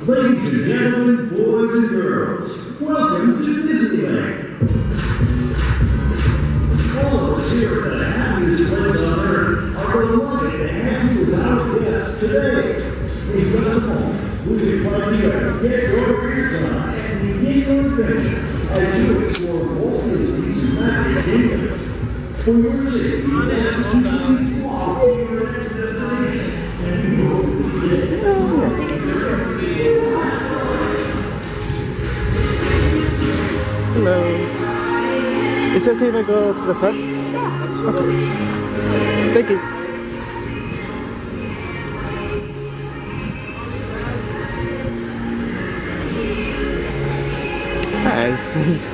Ladies and gentlemen, boys and girls, welcome to Disneyland. All of us here at the happiest place on earth are delighted to have you as our guests today. We've got them all. We invite you to get your ears on and begin your adventure as you explore Walt Disney's Magic Kingdom. For your safety, please walk over your destination and you will Hello. Is it okay if I go up to the front? Yeah. Okay. Thank you. Hi.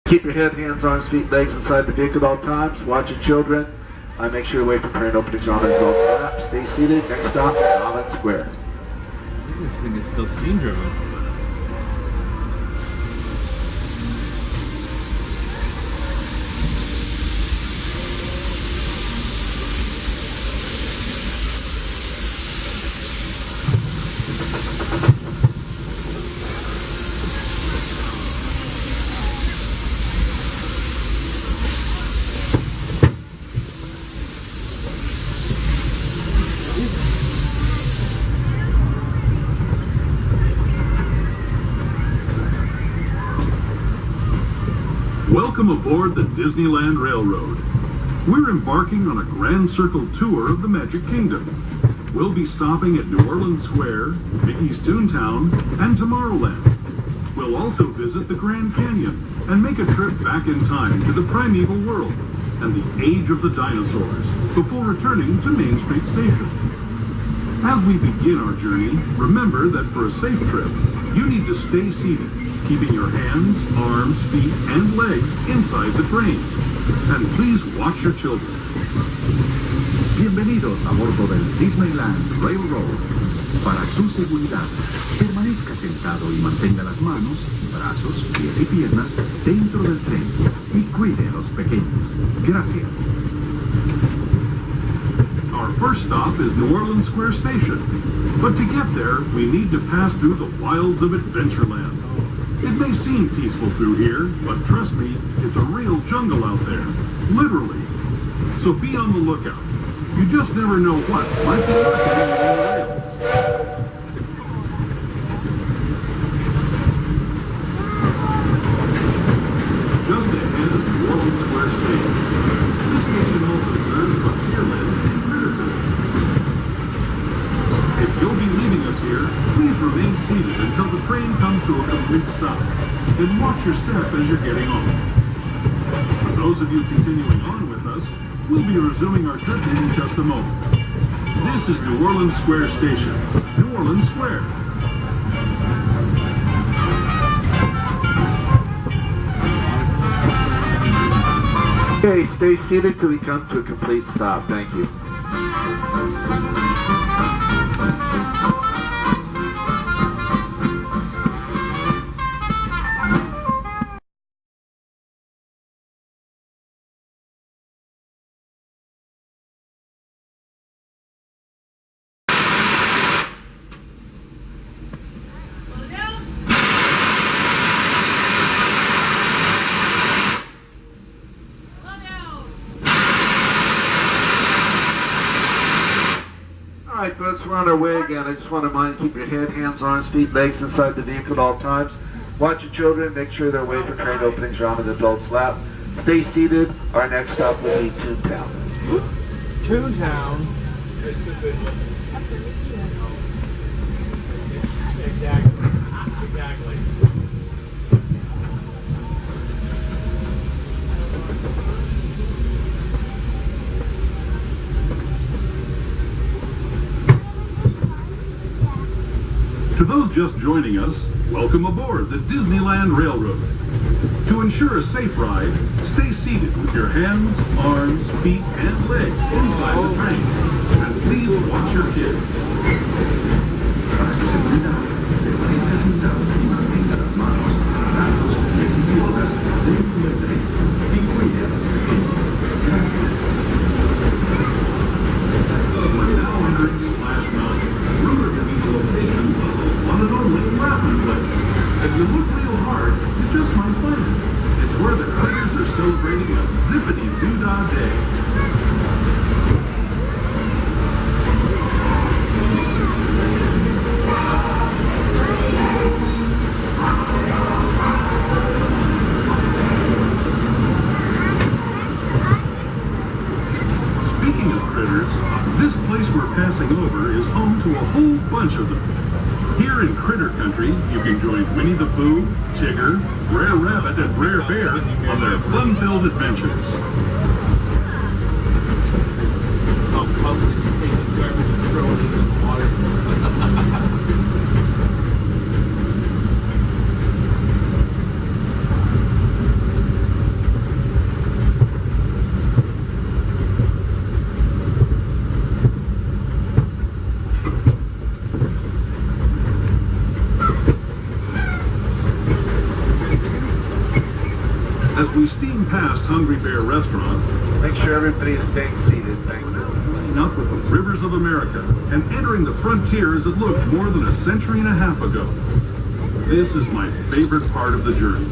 Keep your head, hands, arms, feet, legs inside the vehicle at all times. Watch your children. Make sure you wait for parent openings on the adult lap. Stay seated. Next stop, Holland Square. This thing is still steam driven. Welcome aboard the Disneyland Railroad. We're embarking on a grand circle tour of the Magic Kingdom. We'll be stopping at New Orleans Square, Mickey's Toontown, and Tomorrowland. We'll also visit the Grand Canyon and make a trip back in time to the Primeval World and the age of the dinosaurs before returning to Main Street Station. As we begin our journey, remember that for a safe trip, you need to stay seated, keeping your hands, arms, feet, and legs inside the train. And please watch your children. Bienvenidos a bordo del Disneyland Railroad. Para su seguridad, permanezca sentado y mantenga las manos, brazos, pies y piernas dentro del tren y cuide a los pequeños. Gracias. Our first stop is New Orleans Square Station. But to get there, we need to pass through the wilds of Adventureland. It may seem peaceful through here, but trust me, it's a real jungle out there. Literally. So be on the lookout. You just never know what might be lurking in the rails. Just ahead of New Orleans Square Station. This station also serves Frontierland and Ripley. If you'll be leaving us here, please remain seated until the train comes to a complete stop. And watch your step as you're getting on. For those of you continuing on with us, we'll be resuming our trip in just a moment. This is New Orleans Square Station. New Orleans Square. Okay, stay seated till we come to a complete stop. Thank you. Alright folks, we're on our way again. I just want to remind you, keep your head, hands, arms, feet, legs inside the vehicle at all times. Watch your children, make sure they're away from train openings or on an adult's lap. Stay seated. Our next stop will be Toontown. Toontown? Exactly. those just joining us, welcome aboard the Disneyland Railroad. To ensure a safe ride, stay seated with your hands, arms, feet, and legs inside the train. And please watch your kids. Para su seguridad, permanezca sentado y mantenga las manos, brazos, pies y piernas dentro del tren y cuide a los pequeños. Gracias. We're now entering Splash Mountain. Rumored to be the location of the one and only Laughing Place. If you look real hard, you just might find it. It's where the critters are celebrating a zippity-doo-dah day. Speaking of critters, this place we're passing over is home to a whole bunch of them. Here in Critter Country, you can join Winnie the Pooh, Tigger, Brer Rabbit, and Brer Bear on their fun-filled adventures. How public you take the garbage and throw it into the water. As we steam past Hungry Bear Restaurant, Make sure everybody is staying seated. Thank you. joining up with the rivers of America and entering the frontier as it looked more than a century and a half ago. This is my favorite part of the journey.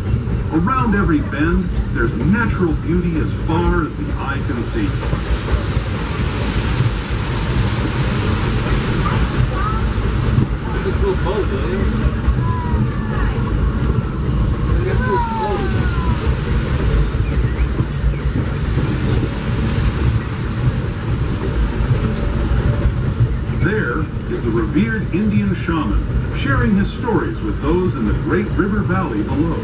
Around every bend, there's natural beauty as far as the eye can see. It's a cool boat, though. There is the revered Indian shaman, sharing his stories with those in the great river valley below.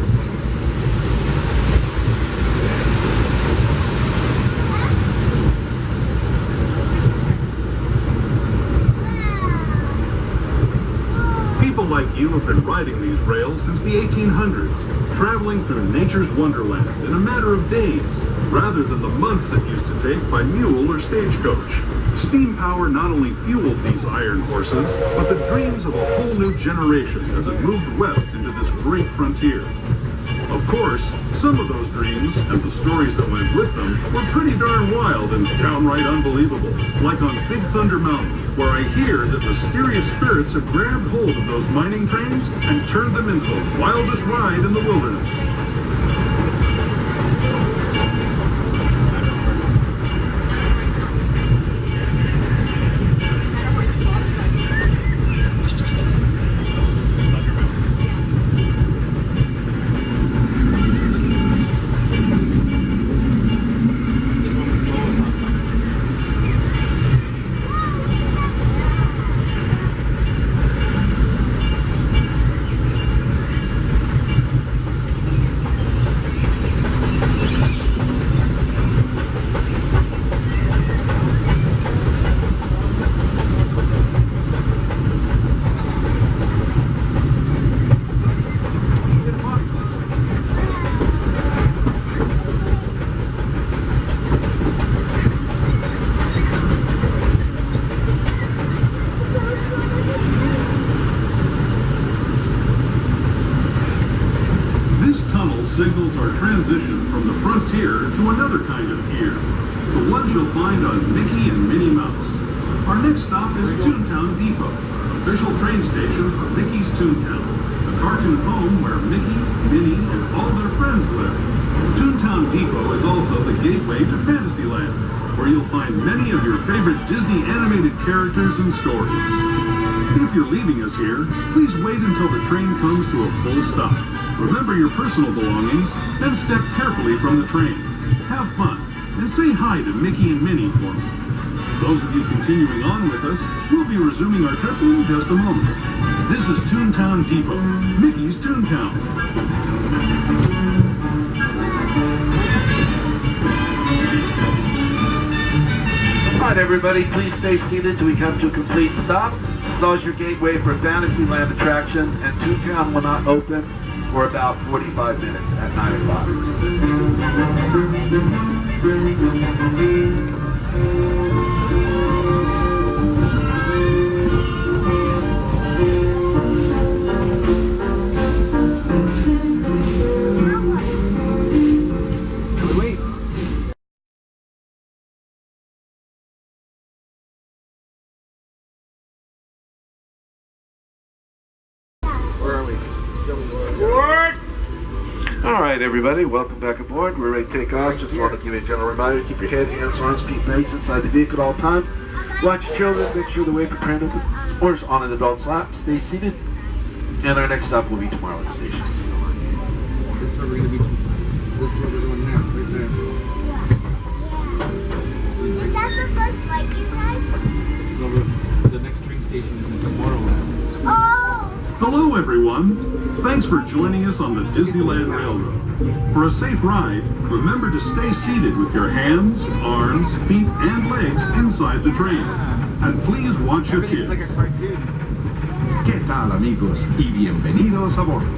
People like you have been riding these rails since the 1800s, traveling through nature's wonderland in a matter of days, rather than the months it used to take by mule or stagecoach. Steam power not only fueled these iron horses, but the dreams of a whole new generation as it moved west into this great frontier. Of course, some of those dreams and the stories that went with them were pretty darn wild and downright unbelievable, like on Big Thunder Mountain, where I hear that mysterious spirits have grabbed hold of those mining trains and turned them into the wildest ride in the wilderness. Signals our transition from the frontier to another kind of gear, the ones you'll find on Mickey and Minnie Mouse. Our next stop is Toontown Depot, official train station for Mickey's Toontown, the cartoon home where Mickey, Minnie, and all their friends live. Toontown Depot is also the gateway to Fantasyland, where you'll find many of your favorite Disney animated characters and stories. If you're leaving us here, please wait until the train comes to a full stop. Remember your personal belongings, then step carefully from the train. Have fun, and say hi to Mickey and Minnie for me. Those of you continuing on with us, we'll be resuming our trip in just a moment. This is Toontown Depot, Mickey's Toontown. All right, everybody, please stay seated till we come to a complete stop. saw as your gateway for Fantasyland attraction, and Toontown will not open for about 45 minutes at 9 o'clock. Wait. Where are we? All right, everybody, welcome back aboard. We're ready to take off. Just want to give you a general reminder, keep your head, hands, arms, feet, legs inside the vehicle at all times. Watch your children, make sure the way for train orders on an adult's lap. Stay seated, and our next stop will be Tomorrowland Station. This is where we're going to be. This is what we're doing next, right there. Is that the first flight you guys? No, the next train station is in Tomorrowland. Oh! Hello, everyone. Thanks for joining us on the Disneyland Railroad. For a safe ride, remember to stay seated with your hands, arms, feet, and legs inside the train. And please watch your It's like a kids. cartoon. ¿Qué tal, amigos? Y bienvenidos a bordo.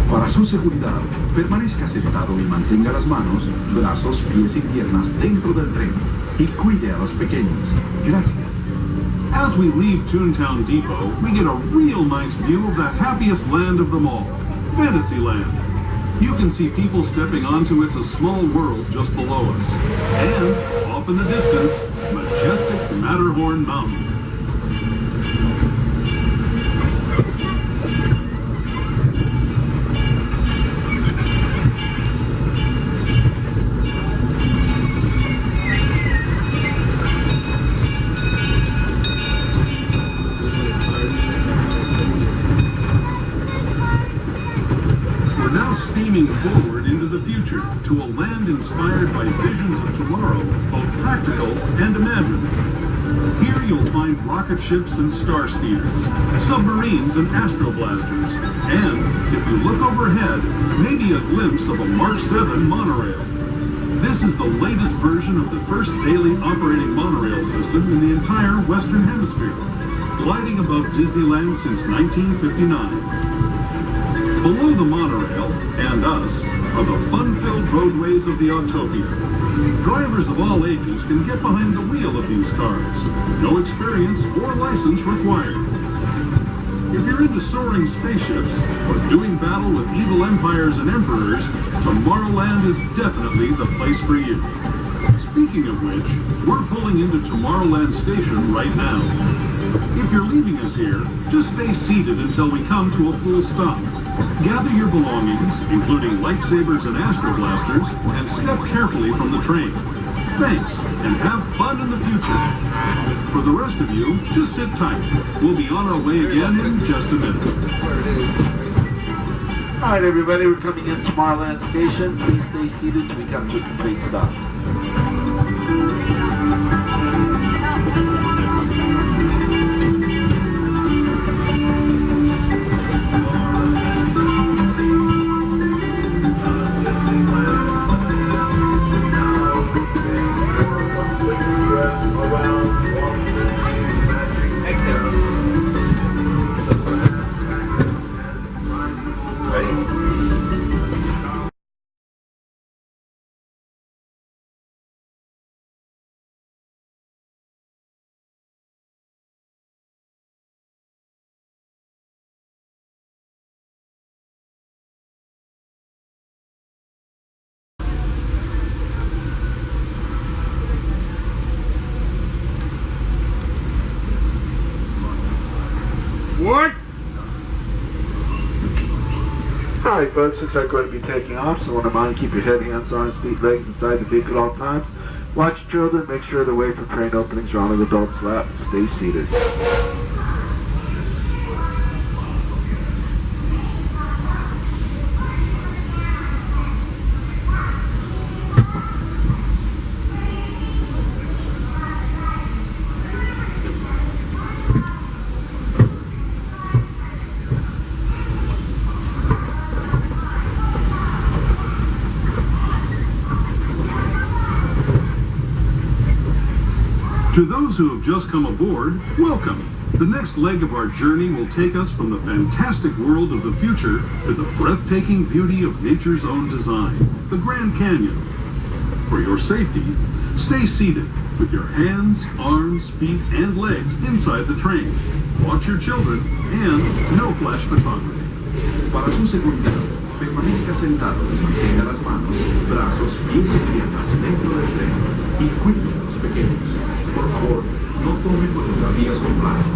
Para su seguridad, permanezca sentado y mantenga las manos, brazos, pies y piernas dentro del tren. Y cuide a los pequeños. Gracias. As we leave Toontown Depot, we get a real nice view of the happiest land of them all, Fantasyland. You can see people stepping onto It's a Small World just below us. And, off in the distance, majestic Matterhorn Mountain. Steaming forward into the future to a land inspired by visions of tomorrow, both practical and imagined. Here you'll find rocket ships and star speeders, submarines and astroblasters, and, if you look overhead, maybe a glimpse of a March 7 monorail. This is the latest version of the first daily operating monorail system in the entire Western Hemisphere, gliding above Disneyland since 1959. Below the monorail, and us, are the fun-filled roadways of the Autopia. Drivers of all ages can get behind the wheel of these cars. No experience or license required. If you're into soaring spaceships or doing battle with evil empires and emperors, Tomorrowland is definitely the place for you. Speaking of which, we're pulling into Tomorrowland Station right now. If you're leaving us here, just stay seated until we come to a full stop. Gather your belongings, including lightsabers and astroblasters, and step carefully from the train. Thanks, and have fun in the future. For the rest of you, just sit tight. We'll be on our way again in just a minute. All right, everybody, we're coming in Tomorrowland Station. Please stay seated till we come to a complete stop. What? All right, folks, looks like we're going to be taking off, so I want to mind keep your head, hands, arms, feet, legs inside the vehicle at all times. Watch your children, make sure the way for train openings are on an adult's lap. Stay seated. To those who have just come aboard, welcome. The next leg of our journey will take us from the fantastic world of the future to the breathtaking beauty of nature's own design, the Grand Canyon. For your safety, stay seated with your hands, arms, feet, and legs inside the train. Watch your children and no flash photography. Para su seguridad, permanezca sentado y mantenga las manos, brazos, pies y piernas dentro del tren y cuide a los pequeños. Por favor, no tome fotografías con flash.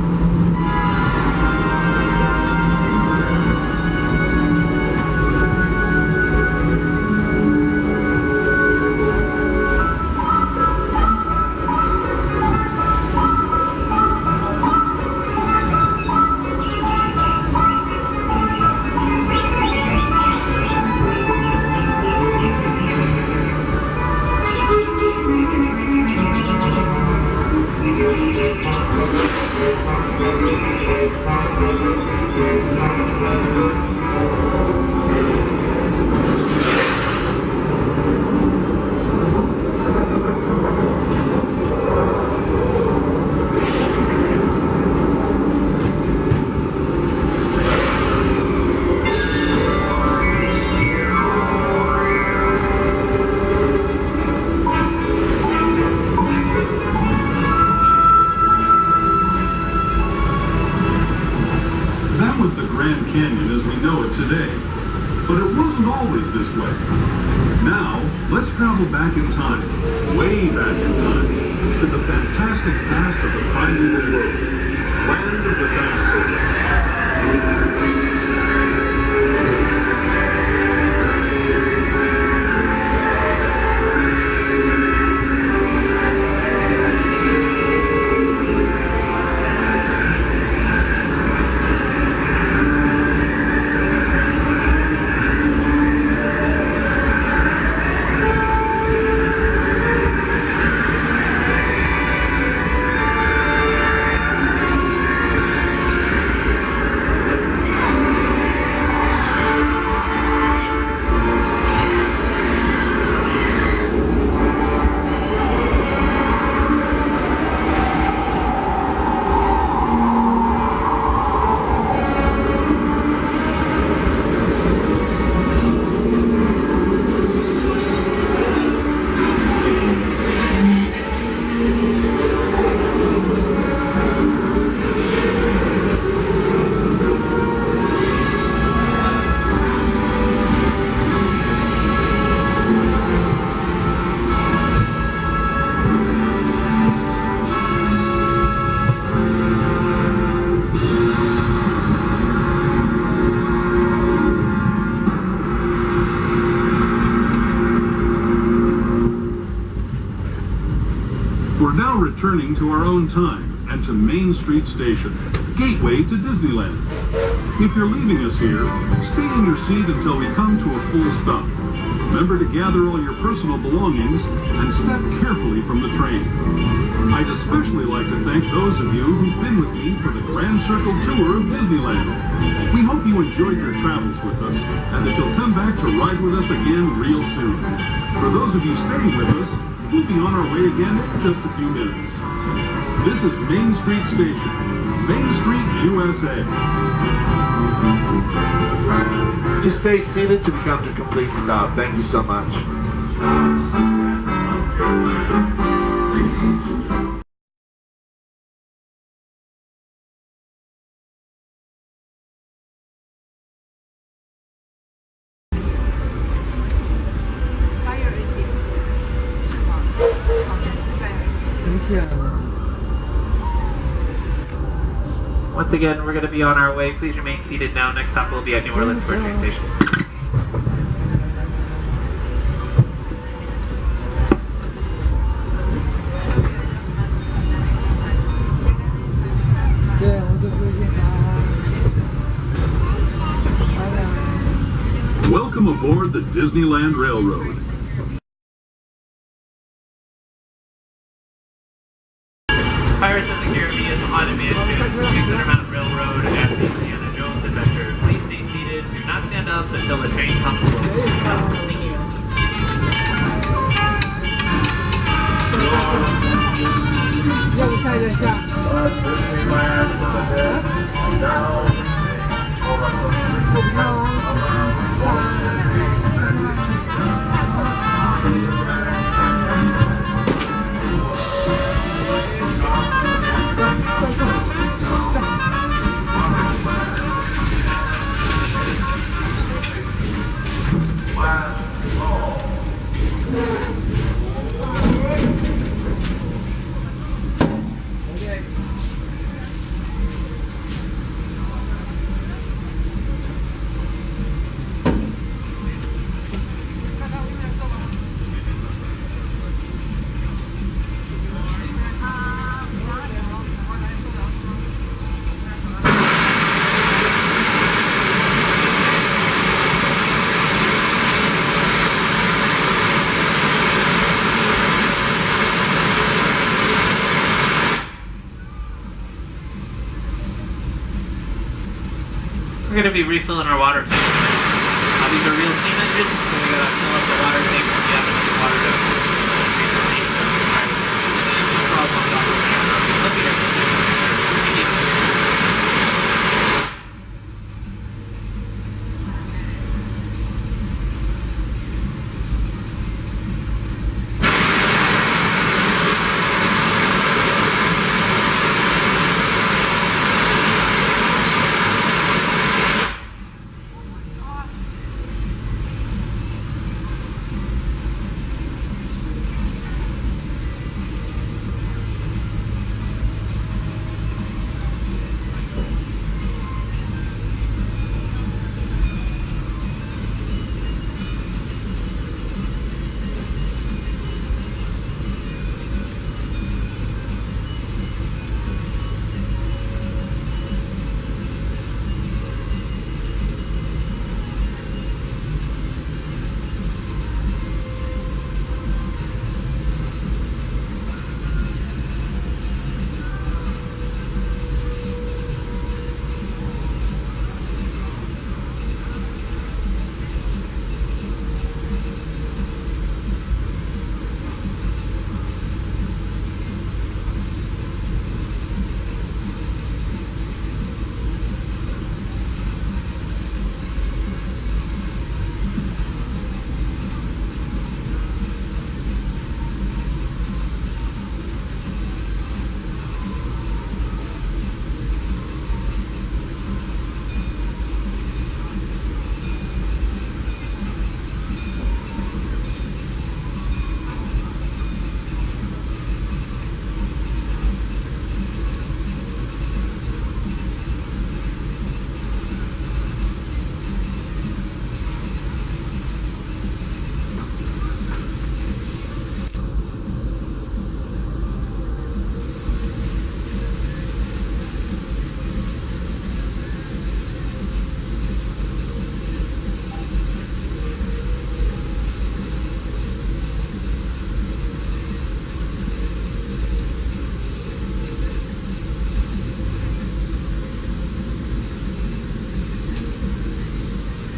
Travel back in time, way back in time, to the fantastic past of the Primeval World, land of the dinosaurs. Returning to our own time and to Main Street Station, gateway to Disneyland. If you're leaving us here, stay in your seat until we come to a full stop. Remember to gather all your personal belongings and step carefully from the train. I'd especially like to thank those of you who've been with me for the Grand Circle Tour of Disneyland. We hope you enjoyed your travels with us and that you'll come back to ride with us again real soon. For those of you staying with us, we'll be on our way again in just a few minutes. This is Main Street Station, Main Street, USA. Just stay seated to become the complete stop. Thank you so much. Once again, we're going to be on our way. Please remain seated now. Next stop will be at New Orleans Square train station. Welcome aboard the Disneyland Railroad. Pirates of the Caribbean on-demand Center Mountain Railroad at the Indiana Jones Adventure. Please stay seated. Do not stand up until the train comes to a full stop. Thank you. Disneyland We're gonna be refilling our water tanks. These are real steam engines, so we gotta fill up the water tank when we have enough water to treat the steam. Alright. We're all pumped off over here. Look at it.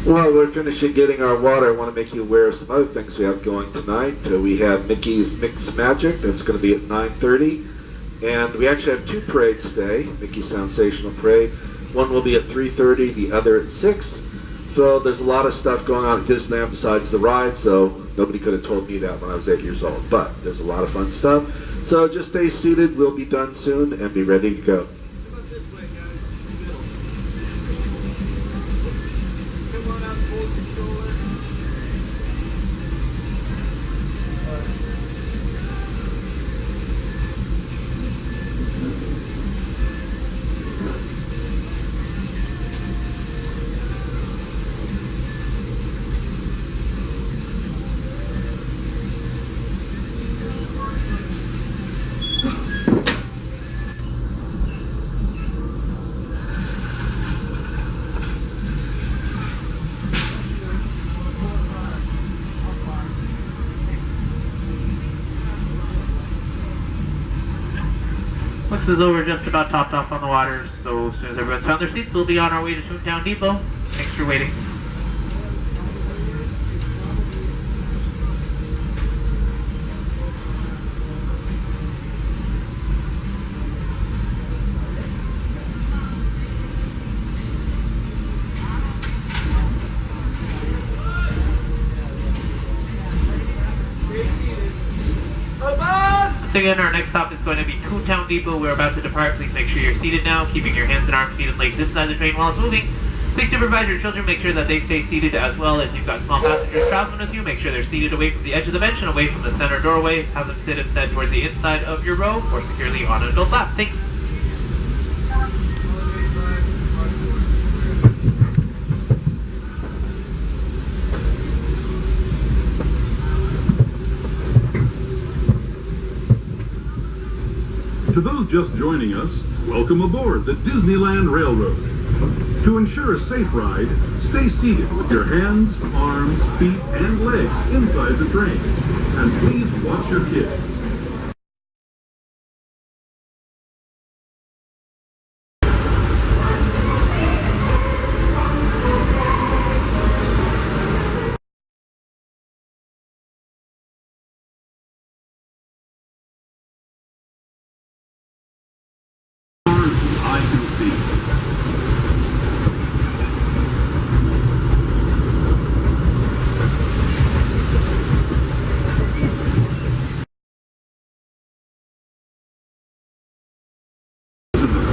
While we're finishing getting our water, I want to make you aware of some other things we have going tonight. We have Mickey's Mix Magic, that's going to be at 9:30. And we actually have two parades today, Mickey's Sensational Parade. One will be at 3:30, the other at 6. So there's a lot of stuff going on at Disneyland besides the ride, so nobody could have told me that when I was 8 years old. But there's a lot of fun stuff. So just stay seated, we'll be done soon, and be ready to go. Once this is over, just about topped off on the water, so as soon as everyone's found their seats, we'll be on our way to Toontown Depot. Thanks for waiting. Once again, our next stop is going to be Toontown Depot. We're about to depart. Please make sure you're seated now, keeping your hands and arms, feet, and legs inside the train while it's moving. Please supervise your children. Make sure that they stay seated, as well as you've got small passengers traveling with you. Make sure they're seated away from the edge of the bench and away from the center doorway. Have them sit instead towards the inside of your row or securely on an adult lap. Thanks. To those just joining us, welcome aboard the Disneyland Railroad. To ensure a safe ride, stay seated with your hands, arms, feet, and legs inside the train. And please watch your kids.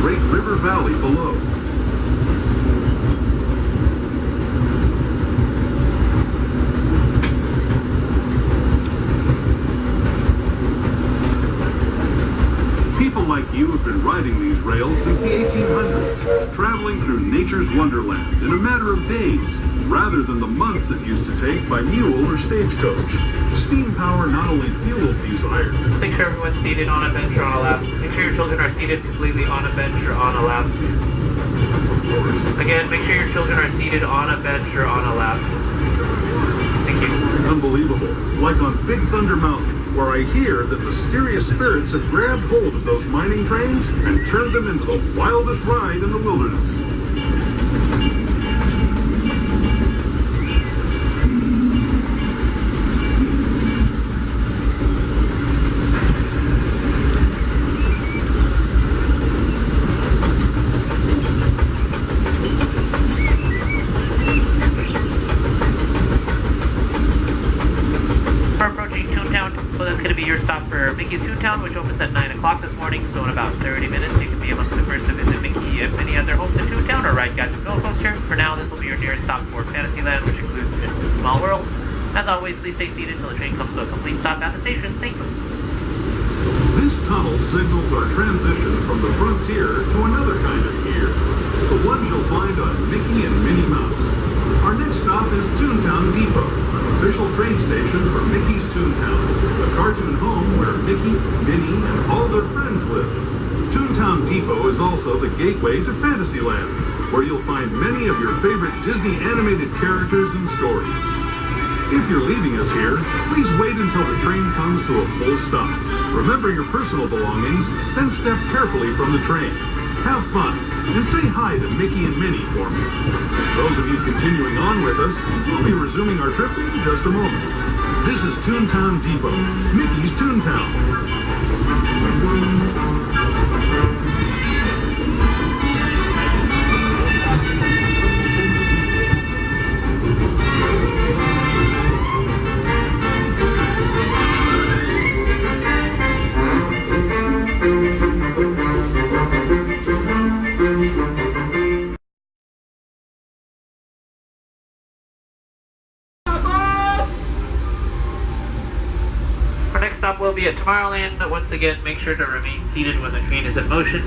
Great River Valley below. People like you have been riding these rails since the 1800s, traveling through nature's wonderland in a matter of days, rather than the months it used to take by mule or stagecoach. Steam power not only fueled these irons. Make sure everyone's seated on a bench or on a lap. Make sure your children are seated completely on a bench or on a lap. Again, make sure your children are seated on a bench or on a lap. Thank you. Unbelievable. Like on Big Thunder Mountain, where I hear that mysterious spirits have grabbed hold of those mining trains and turned them into the wildest ride in the wilderness. We're approaching Toontown, so that's going to be your stop for Mickey's Toontown, which opens at 9 o'clock this morning, so in about 30 minutes you can be amongst the first to visit Mickey and Minnie at their homes in Toontown or ride Gadget Roller Coaster. For now, this will be your nearest stop for Fantasyland, which includes Small World. As always, please stay seated until the train comes to a complete stop at the station. Thank you. This tunnel signals our transition from the frontier to another kind of gear, the ones you'll find on Mickey and Minnie Mouse. Our next stop is Toontown Depot, official train station for Mickey's Toontown, the cartoon home where Mickey, Minnie, and all their friends live. Toontown Depot is also the gateway to Fantasyland, where you'll find many of your favorite Disney animated characters and stories. If you're leaving us here, please wait until the train comes to a full stop. Remember your personal belongings, then step carefully from the train. Have fun, and say hi to Mickey and Minnie for me. Those of you continuing on with us, we'll be resuming our trip in just a moment. This is Toontown Depot, Mickey's Toontown. Our next stop will be at Tomorrowland. Once again, make sure to remain seated when the train is in motion,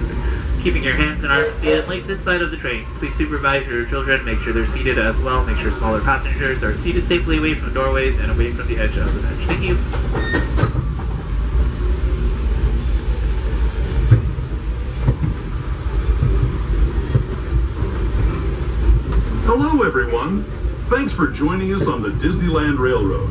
keeping your hands and arms, feet, and legs inside of the train. Please supervise your children. Make sure they're seated as well. Make sure smaller passengers are seated safely away from doorways and away from the edge of the bench. Thank you. Hello, everyone. Thanks for joining us on the Disneyland Railroad.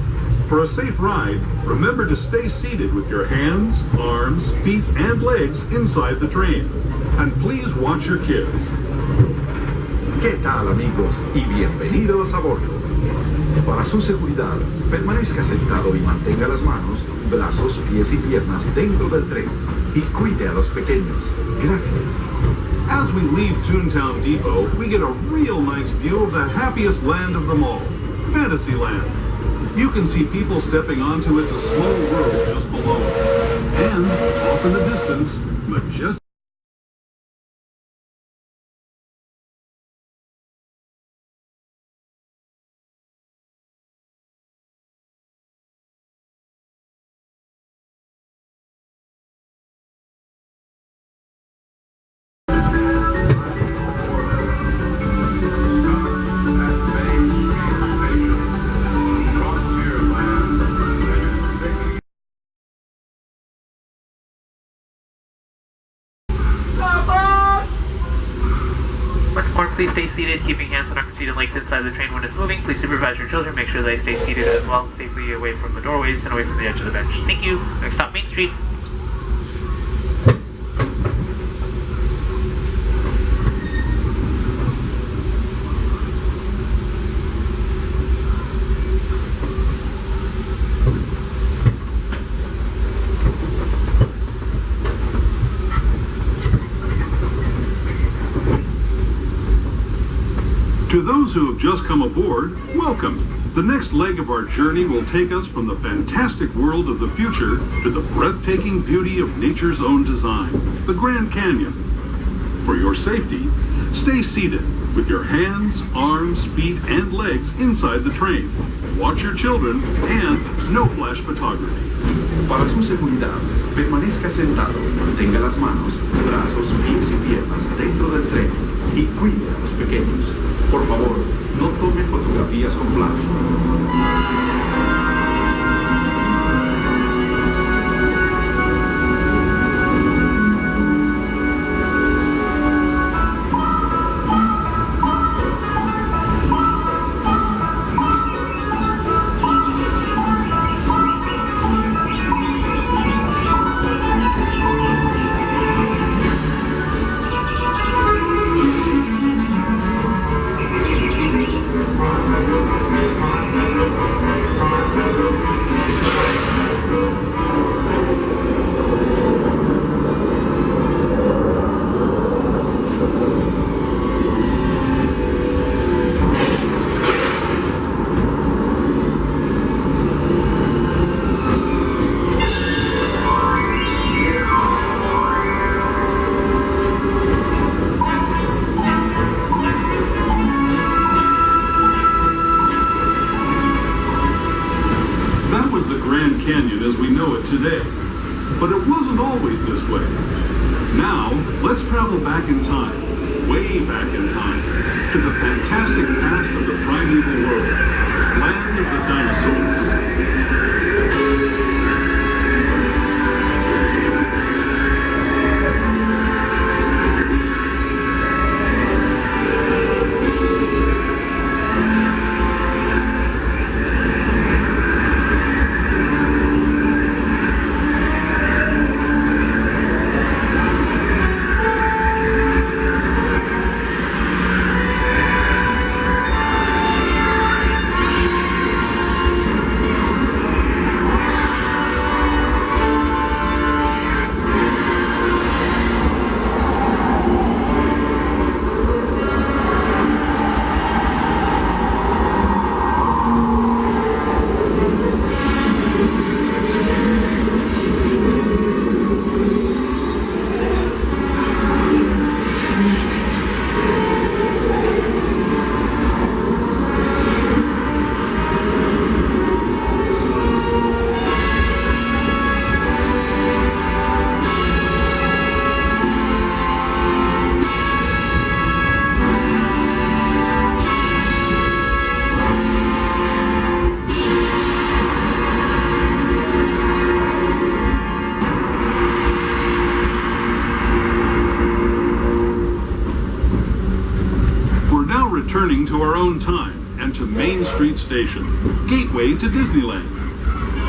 For a safe ride, remember to stay seated with your hands, arms, feet, and legs inside the train. And please watch your kids. ¿Qué tal, amigos? Y bienvenidos a bordo. Para su seguridad, permanezca sentado y mantenga las manos, brazos, pies y piernas dentro del tren. Y cuide a los pequeños. Gracias. As we leave Toontown Depot, we get a real nice view of the happiest land of them all, Fantasyland. You can see people stepping onto It's a Small World just below us. And, off in the distance, majestic. Please stay seated, keeping hands on arms, feet, and legs inside the train when it's moving. Please supervise your children. Make sure they stay seated as well, safely away from the doorways and away from the edge of the bench. Thank you. Next stop, Main Street. To those who have just come aboard, welcome. The next leg of our journey will take us from the fantastic world of the future to the breathtaking beauty of nature's own design, the Grand Canyon. For your safety, stay seated with your hands, arms, feet, and legs inside the train. Watch your children and no flash photography. Para su seguridad, permanezca sentado, mantenga las manos, brazos, pies y piernas dentro del tren y cuide a los pequeños. Por favor, no tome fotografías con flash. Canyon as we know it today. But it wasn't always this way. Now, let's travel back in time, way back in time, to the fantastic past of the Primeval World, land of the dinosaurs. Returning to our own time and to Main Street Station, gateway to Disneyland.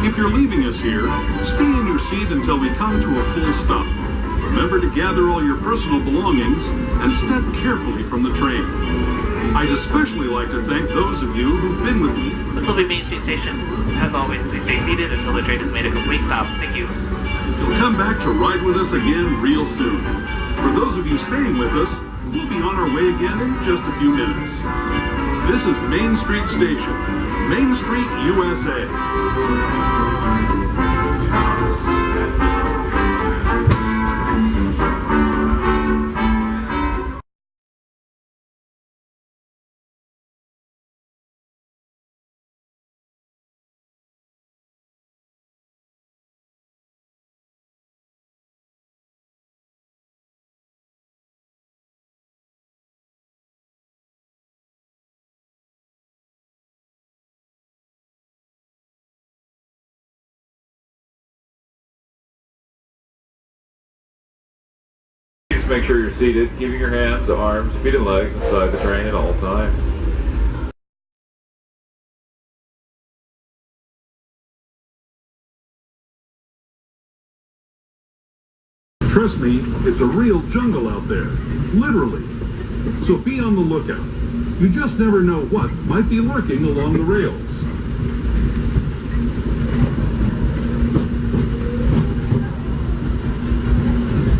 If you're leaving us here, stay in your seat until we come to a full stop. Remember to gather all your personal belongings and step carefully from the train. I'd especially like to thank those of you who've been with me. This will be Main Street Station. As always, please stay seated until the train has made a complete stop. Thank you. You'll come back to ride with us again real soon. For those of you staying with us, we'll be on our way again in just a few minutes. This is Main Street Station, Main Street, USA. Make sure you're seated, keeping your hands, arms, feet, and legs inside the train at all times. Trust me, it's a real jungle out there, literally. So be on the lookout. You just never know what might be lurking along the rails.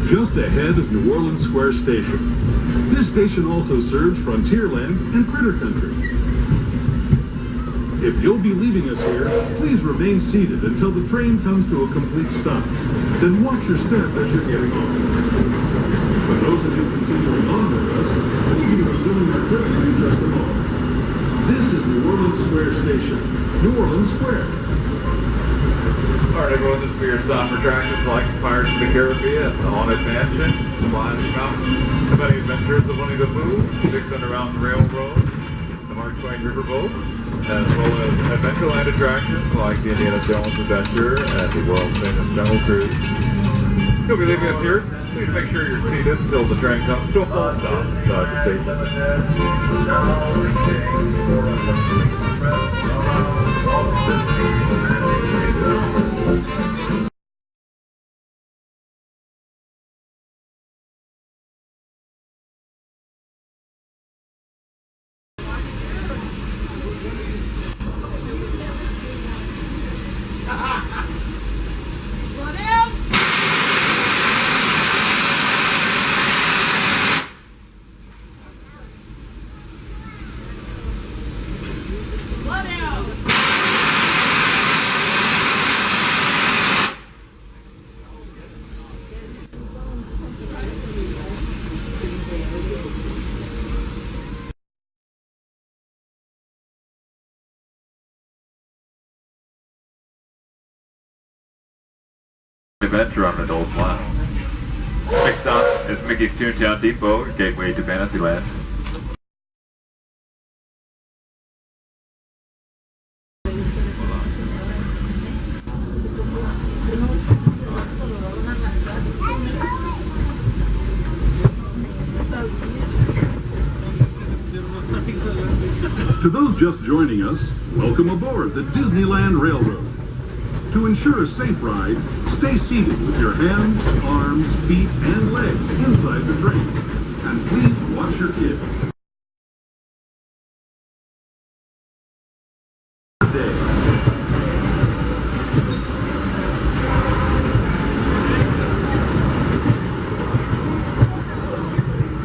Just ahead is New Orleans Square Station. This station also serves Frontierland and Critter Country. If you'll be leaving us here, please remain seated until the train comes to a complete stop. Then watch your step as you're getting on. For those of you continuing on with us, we'll be resuming our trip in just a moment. This is New Orleans Square Station. New Orleans Square. Alright everyone, this will be your stop for attractions like Pirates of the Caribbean, the Haunted Mansion, Flying Mountain, the many adventures of Winnie the Pooh, Six Underground Railroad, the Mark Twain Riverboat, as well as Adventureland attractions like the Indiana Jones Adventure and the world famous Jungle Cruise. You'll be leaving us here. Please make sure you're seated until the train comes to a full stop inside the station. Adventure on Adult Swim. Next stop is Mickey's Toontown Depot, gateway to Fantasyland. To those just joining us, welcome aboard the Disneyland Railroad. To ensure a safe ride, stay seated with your hands, arms, feet, and legs inside the train. And please watch your kids.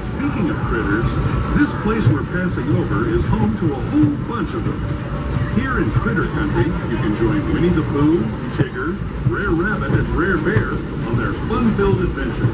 Speaking of critters, this place we're passing over is home to a whole bunch of them. Here in Critter Country, you can join Winnie the Pooh, Tigger, Rare Rabbit, and Rare Bear on their fun-filled adventures.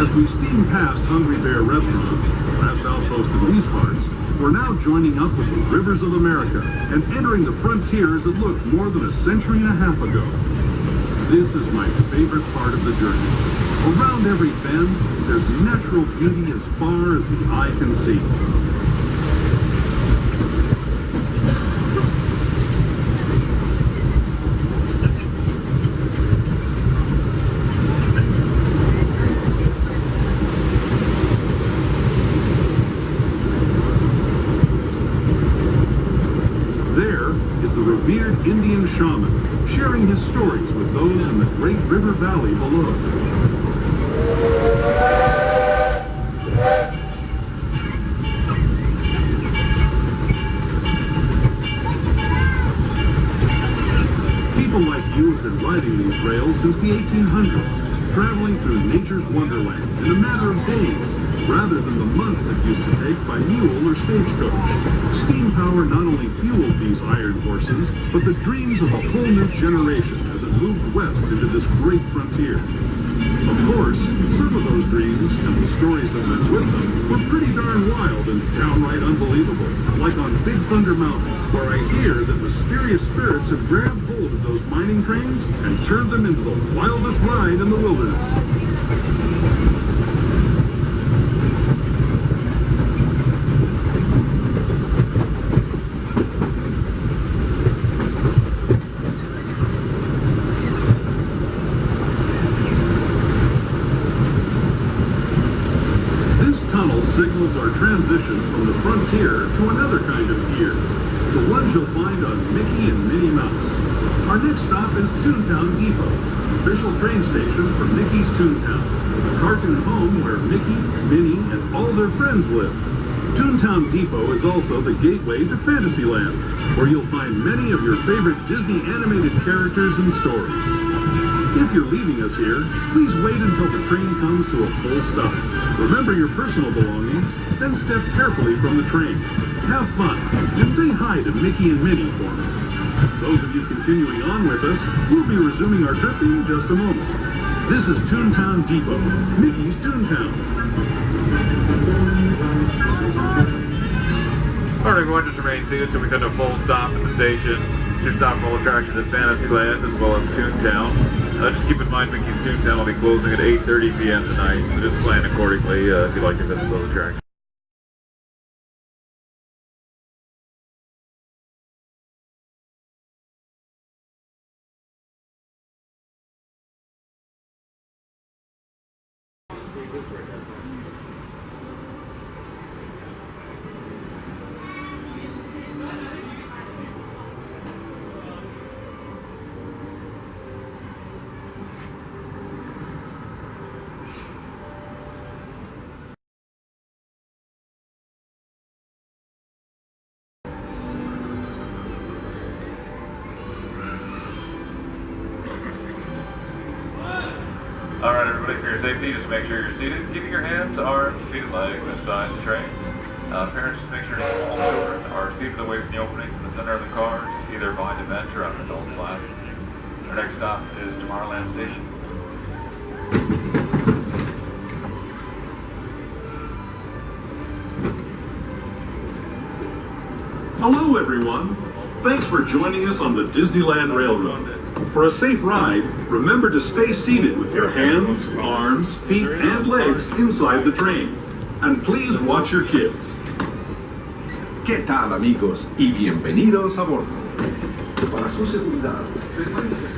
As we steam past Hungry Bear Restaurant, the last outpost in these parts, we're now joining up with the rivers of America and entering the frontier as it looked more than a century and a half ago. This is my favorite part of the journey. Around every bend, there's natural beauty as far as the eye can see. Indian shaman, sharing his stories with those in the great river valley below. People like you have been riding these rails since the 1800s, traveling through nature's wonderland in a matter of days, rather than the months it used to take by mule or stagecoach. Steam power not only fueled these iron horses, but the dreams of a whole new generation as it moved west into this great frontier. Of course, some of those dreams and the stories that went with them were pretty darn wild and downright unbelievable, like on Big Thunder Mountain, where I hear that mysterious spirits have grabbed hold of those mining trains and turned them into the wildest ride in the wilderness. Signals our transition from the frontier to another kind of gear, the ones you'll find on Mickey and Minnie Mouse. Our next stop is Toontown Depot, official train station for Mickey's Toontown, the cartoon home where Mickey, Minnie, and all their friends live. Toontown Depot is also the gateway to Fantasyland, where you'll find many of your favorite Disney animated characters and stories. If you're leaving us here, please wait until the train comes to a full stop. Remember your personal belongings, then step carefully from the train. Have fun, and say hi to Mickey and Minnie for me. Those of you continuing on with us, we'll be resuming our trip in just a moment. This is Toontown Depot, Mickey's Toontown. Alright everyone, just remain seated so we come to a full stop at the station. Two stop all attractions at Fantasyland as well as Toontown. Just keep in mind Mickey's Toontown will be closing at 8:30 p.m. tonight, so just plan accordingly if you'd like to visit those attractions. Alright everybody, for your safety, just make sure you're seated, keeping your hands, arms, feet, and legs inside the train. Parents, just make sure all children are seated away from the openings in the center of the car, either behind a bench or on an adult lap. Our next stop is Tomorrowland Station. Hello everyone. Thanks for joining us on the Disneyland Railroad. For a safe ride, remember to stay seated with your hands, arms, feet, and legs inside the train. And please watch your kids. ¿Qué tal, amigos? Y bienvenidos a bordo. Para su seguridad, permanezca